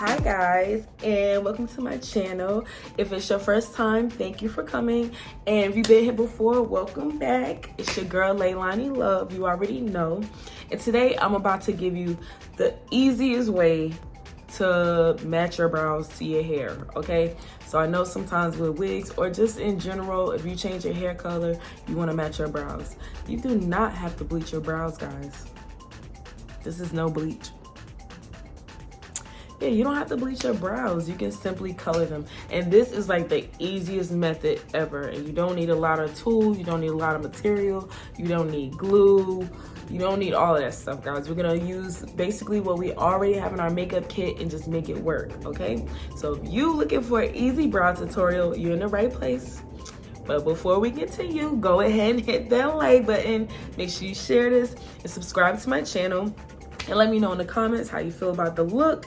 Hi guys, and welcome to my channel. If it's your first time, thank you for coming, and if you've been here before, welcome back. It's your girl Leilani Love, you already know. And today I'm about to give you the easiest way to match your brows to your hair, okay? So I know sometimes with wigs or just in general, if you change your hair color, you want to match your brows. You do not have to bleach your brows, guys. This is no bleach. Yeah, you don't have to bleach your brows. You can simply color them. And this is like the easiest method ever. And you don't need a lot of tools. You don't need a lot of material. You don't need glue. You don't need all of that stuff, guys. We're gonna use basically what we already have in our makeup kit and just make it work, okay? So if you looking for an easy brow tutorial, you're in the right place. But before we get to you, go ahead and hit that like button. Make sure you share this and subscribe to my channel. And let me know in the comments how you feel about the look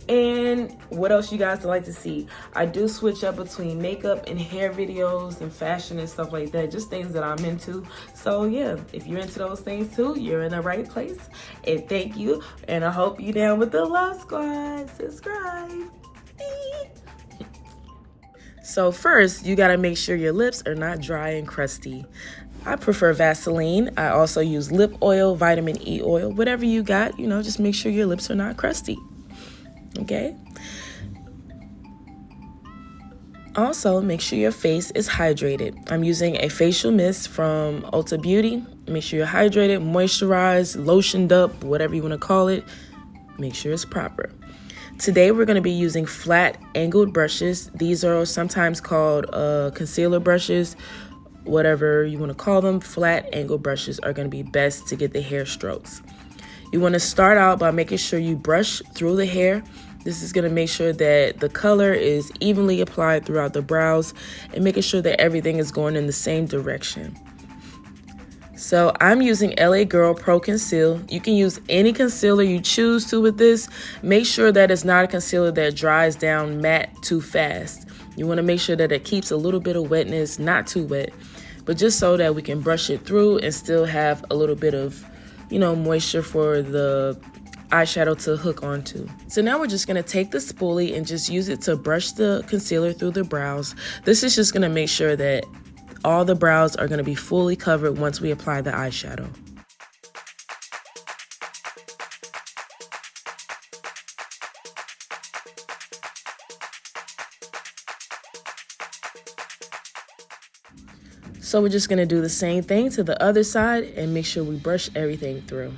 and what else you guys would like to see. I do switch up between makeup and hair videos and fashion and stuff like that, just things that I'm into. So yeah, if you're into those things too, you're in the right place. And thank you, and I hope you down with the Love Squad. Subscribe. So first, you gotta make sure your lips are not dry and crusty. I prefer Vaseline. I also use lip oil, vitamin E oil, whatever you got, you know, just make sure your lips are not crusty. Okay. Also, make sure your face is hydrated. I'm using a facial mist from Ulta Beauty. Make sure you're hydrated, moisturized, lotioned up, whatever you want to call it. Make sure it's proper. Today, we're going to be using flat angled brushes. These are sometimes called concealer brushes, whatever you want to call them. Flat angled brushes are going to be best to get the hair strokes. You want to start out by making sure you brush through the hair. This is going to make sure that the color is evenly applied throughout the brows and making sure that everything is going in the same direction. So I'm using LA Girl Pro Conceal. You can use any concealer you choose to with this. Make sure that it's not a concealer that dries down matte too fast. You want to make sure that it keeps a little bit of wetness, not too wet, but just so that we can brush it through and still have a little bit of, you know, moisture for the eyeshadow to hook onto. So now we're just gonna take the spoolie and just use it to brush the concealer through the brows. This is just gonna make sure that all the brows are gonna be fully covered once we apply the eyeshadow. So we're just gonna do the same thing to the other side and make sure we brush everything through.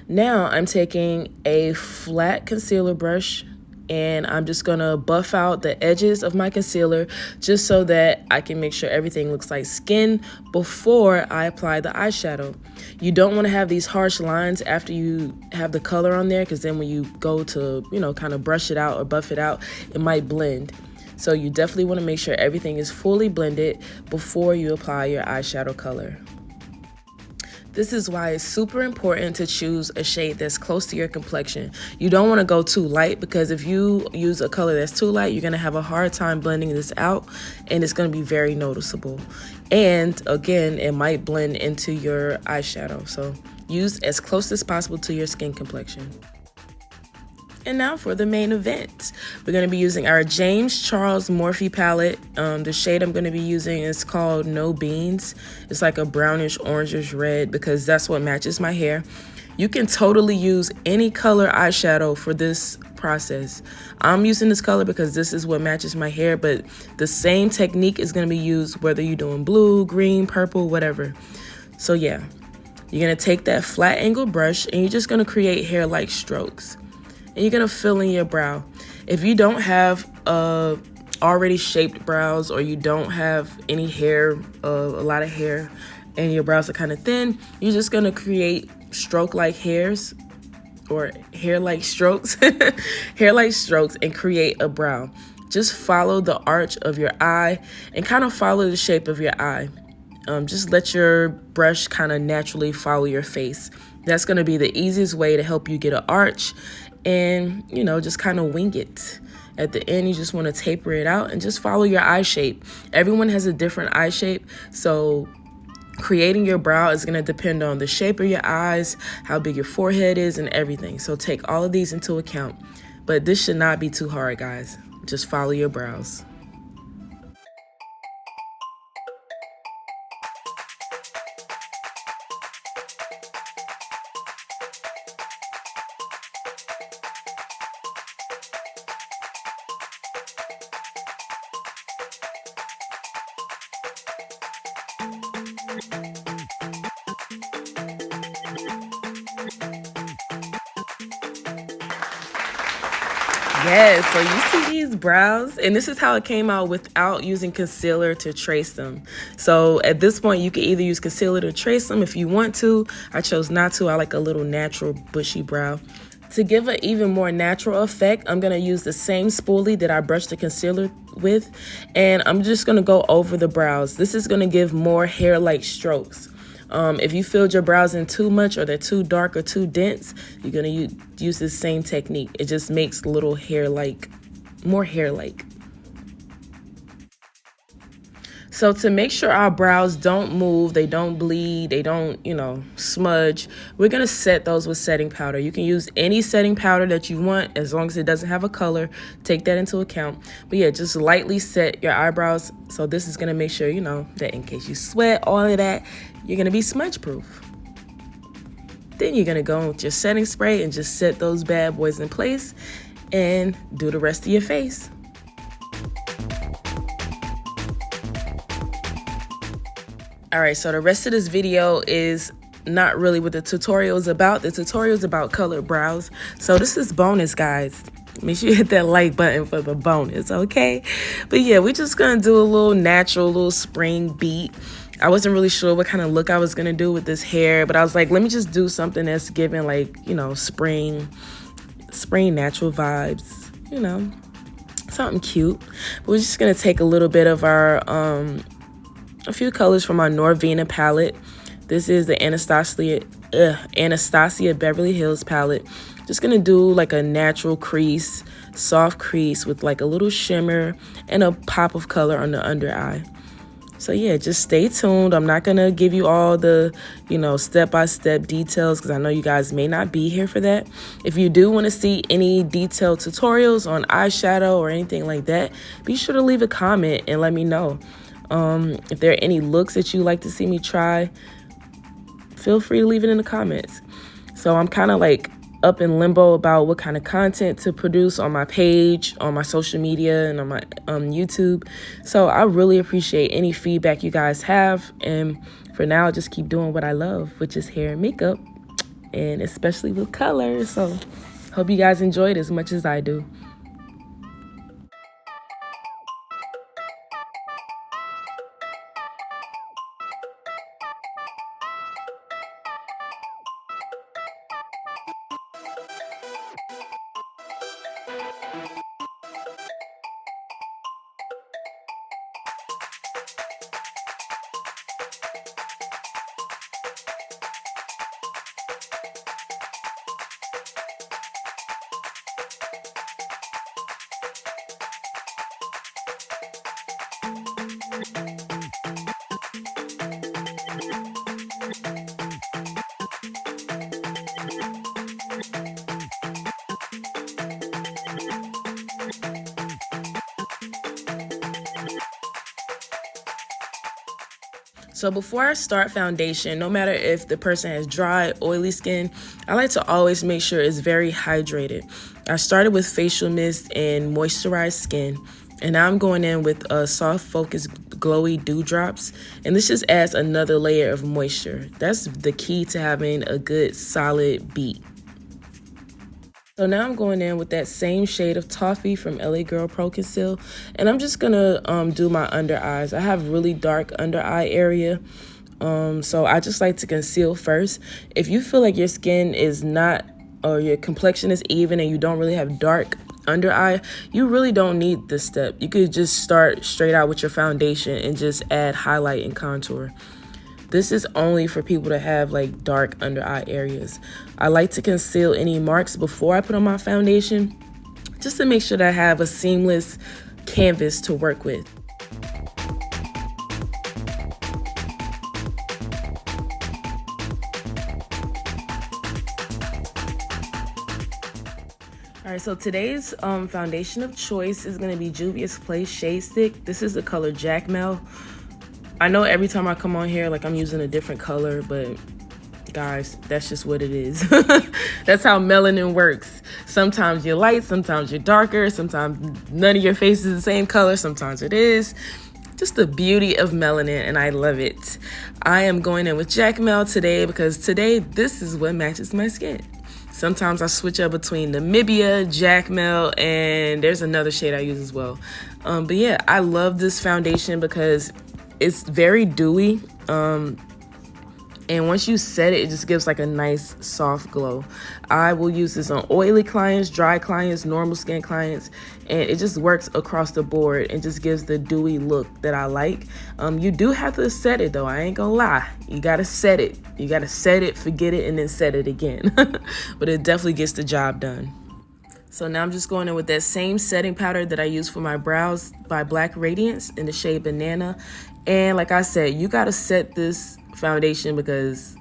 Now I'm taking a flat concealer brush and I'm just gonna buff out the edges of my concealer just so that I can make sure everything looks like skin before I apply the eyeshadow. You don't wanna have these harsh lines after you have the color on there, because then when you go to, you know, kind of brush it out or buff it out, it might blend. So you definitely want to make sure everything is fully blended before you apply your eyeshadow color. This is why it's super important to choose a shade that's close to your complexion. You don't want to go too light, because if you use a color that's too light, you're going to have a hard time blending this out and it's going to be very noticeable. And again, it might blend into your eyeshadow. So use as close as possible to your skin complexion. And now for the main event. We're going to be using our James Charles Morphe palette. The shade I'm going to be using is called No Beans. It's like a brownish orangish red because that's what matches my hair. You can totally use any color eyeshadow for this process. I'm using this color because this is what matches my hair, but the same technique is going to be used whether you're doing blue, green, purple, whatever. So yeah, you're going to take that flat angled brush and you're just going to create hair-like strokes. And you're gonna fill in your brow. If you don't have already shaped brows, or you don't have any hair, a lot of hair, and your brows are kind of thin, you're just gonna create stroke-like hairs, or hair-like strokes, hair-like strokes, and create a brow. Just follow the arch of your eye and kind of follow the shape of your eye. Just let your brush kind of naturally follow your face. That's gonna be the easiest way to help you get an arch. And, you know, just kind of wing it. At the end, you just want to taper it out and just follow your eye shape. Everyone has a different eye shape, so creating your brow is going to depend on the shape of your eyes, how big your forehead is, and everything. So take all of these into account. But this should not be too hard, guys. Just follow your brows. Yes, so you see these brows, and this is how it came out without using concealer to trace them. So at this point, you can either use concealer to trace them if you want to. I chose not to. I like a little natural bushy brow. To give an even more natural effect, I'm going to use the same spoolie that I brushed the concealer with, and I'm just going to go over the brows. This is going to give more hair-like strokes. If you filled your brows in too much or they're too dark or too dense, you're going to use this same technique. It just makes little hair-like, more hair-like. So to make sure our brows don't move, they don't bleed, they don't, smudge, we're going to set those with setting powder. You can use any setting powder that you want as long as it doesn't have a color. Take that into account. But yeah, just lightly set your eyebrows. So this is going to make sure, that in case you sweat, all of that, you're going to be smudge proof. Then you're going to go in with your setting spray and just set those bad boys in place and do the rest of your face. All right, so the rest of this video is not really what the tutorial is about. The tutorial is about colored brows. So this is bonus, guys. Make sure you hit that like button for the bonus, okay? But yeah, we're just gonna do a little natural, little spring beat. I wasn't really sure what kind of look I was gonna do with this hair, but I was like, let me just do something that's giving like, spring natural vibes, something cute. But we're just gonna take a little bit of our, a few colors from our Norvina palette. This is the Anastasia Beverly Hills palette. Just gonna do like a natural crease, soft crease with like a little shimmer and a pop of color on the under eye. So yeah, just stay tuned. I'm not gonna give you all the, step-by-step details because I know you guys may not be here for that. If you do want to see any detailed tutorials on eyeshadow or anything like that, be sure to leave a comment and let me know. If there are any looks that you like to see me try, feel free to leave it in the comments. So I'm kind of like up in limbo about what kind of content to produce on my page, on my social media, and on my YouTube. So I really appreciate any feedback you guys have. And for now, just keep doing what I love, which is hair and makeup, and especially with color. So hope you guys enjoyed as much as I do. So before I start foundation, no matter if the person has dry, oily skin, I like to always make sure it's very hydrated. I started with facial mist and moisturized skin, and now I'm going in with soft focus glowy dewdrops, and this just adds another layer of moisture. That's the key to having a good solid beat. So now I'm going in with that same shade of Toffee from LA Girl Pro Conceal, and I'm just gonna do my under eyes. I have really dark under eye area, so I just like to conceal first. If you feel like your skin is not, or your complexion is even and you don't really have dark under eye, you really don't need this step. You could just start straight out with your foundation and just add highlight and contour. This is only for people that have like dark under eye areas. I like to conceal any marks before I put on my foundation, just to make sure that I have a seamless canvas to work with. All right, so today's foundation of choice is going to be Juvia's Place Shade Stick. This is the color Jackmel. I know every time I come on here, like, I'm using a different color, but guys, that's just what it is. That's how melanin works. Sometimes you're light, sometimes you're darker, sometimes none of your face is the same color, sometimes it is. Just the beauty of melanin, and I love it. I am going in with Jackmel today because today this is what matches my skin. Sometimes I switch up between Namibia, Jackmel, and there's another shade I use as well. But yeah, I love this foundation because it's very dewy. And once you set it, it just gives like a nice soft glow. I will use this on oily clients, dry clients, normal skin clients, and it just works across the board and just gives the dewy look that I like. You do have to set it though, I ain't gonna lie. You gotta set it. You gotta set it, forget it, and then set it again. But it definitely gets the job done. So now I'm just going in with that same setting powder that I use for my brows by Black Radiance in the shade Banana. And like I said, you gotta set this foundation because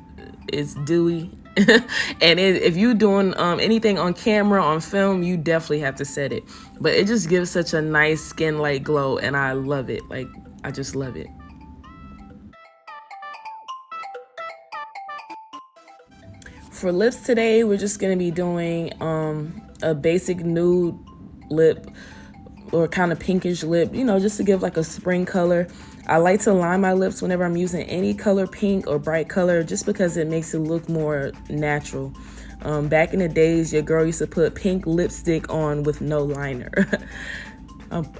it's dewy. And if you're doing anything on camera, on film, you definitely have to set it. But it just gives such a nice skin light glow, and I love it. Like, I just love it. For lips today, we're just gonna be doing a basic nude lip or kind of pinkish lip, you know, just to give like a spring color. I like to line my lips whenever I'm using any color pink or bright color just because it makes it look more natural. Back in the days, your girl used to put pink lipstick on with no liner.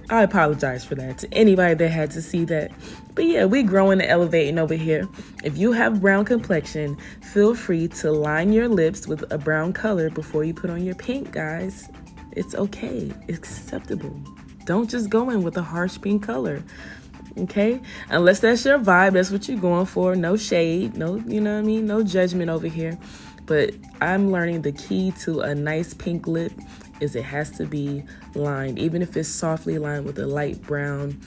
I apologize for that to anybody that had to see that. But yeah, we growing and elevating over here. If you have brown complexion, feel free to line your lips with a brown color before you put on your pink, guys. It's okay. It's acceptable. Don't just go in with a harsh pink color. Okay? Unless that's your vibe, that's what you're going for. No shade, no, you know what I mean? No judgment over here. But I'm learning the key to a nice pink lip is it has to be lined, even if it's softly lined with a light brown.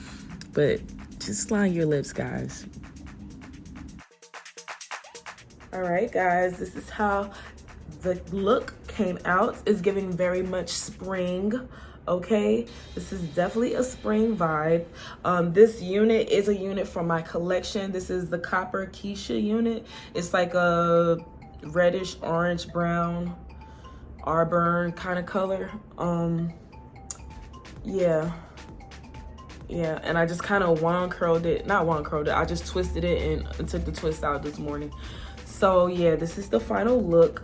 But just line your lips, guys. All right, guys, this is how the look came out. It's giving very much spring. Okay, this is definitely a spring vibe. This unit is a unit from my collection. This is the Copper Keisha unit. It's like a reddish orange brown auburn kind of color. Yeah, and I just kind of not curled it, I just twisted it and took the twist out this morning. So yeah, this is the final look.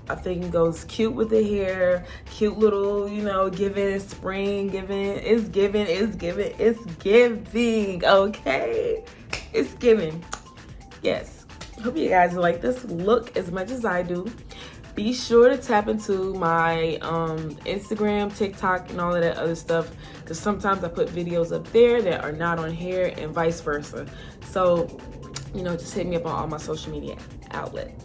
I think it goes cute with the hair, cute little, you know, giving spring, it's giving, okay? It's giving. Yes. Hope you guys like this look as much as I do. Be sure to tap into my Instagram, TikTok, and all of that other stuff, because sometimes I put videos up there that are not on here and vice versa. So, you know, just hit me up on all my social media outlets.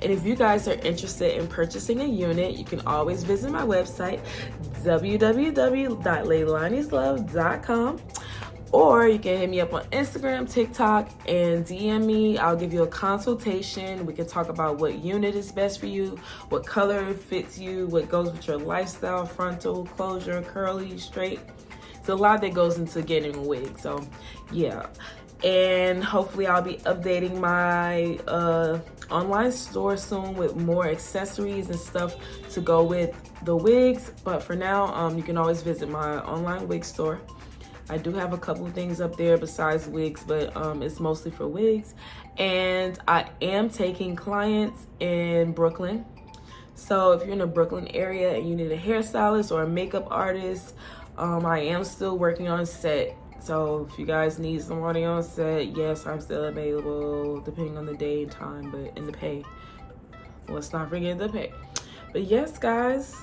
And if you guys are interested in purchasing a unit, you can always visit my website, www.leilanislove.com. Or you can hit me up on Instagram, TikTok, and DM me. I'll give you a consultation. We can talk about what unit is best for you, what color fits you, what goes with your lifestyle, frontal, closure, curly, straight. It's a lot that goes into getting a wig. So, yeah. And hopefully I'll be updating my online store soon with more accessories and stuff to go with the wigs. But for now, you can always visit my online wig store. I do have a couple of things up there besides wigs, but it's mostly for wigs. And I am taking clients in Brooklyn. So if you're in the Brooklyn area and you need a hairstylist or a makeup artist, I am still working on set. So if you guys need somebody on set, yes, I'm still available depending on the day and time, but in the pay. Let's not forget the pay. But yes, guys,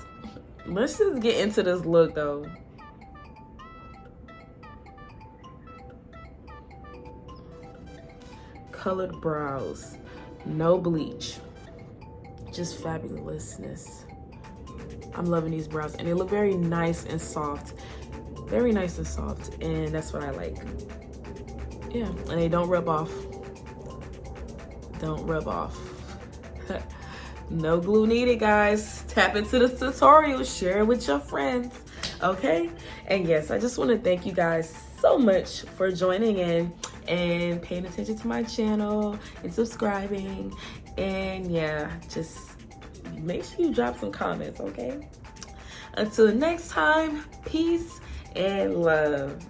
let's just get into this look though. Colored brows, no bleach, just fabulousness. I'm loving these brows and they look very nice and soft. Very nice and soft, and that's what I like. Yeah, and they don't rub off. Don't rub off. No glue needed, guys. Tap into the tutorial, share it with your friends, okay? And yes, I just want to thank you guys so much for joining in and paying attention to my channel and subscribing. And yeah, just make sure you drop some comments, okay? Until next time, peace and love.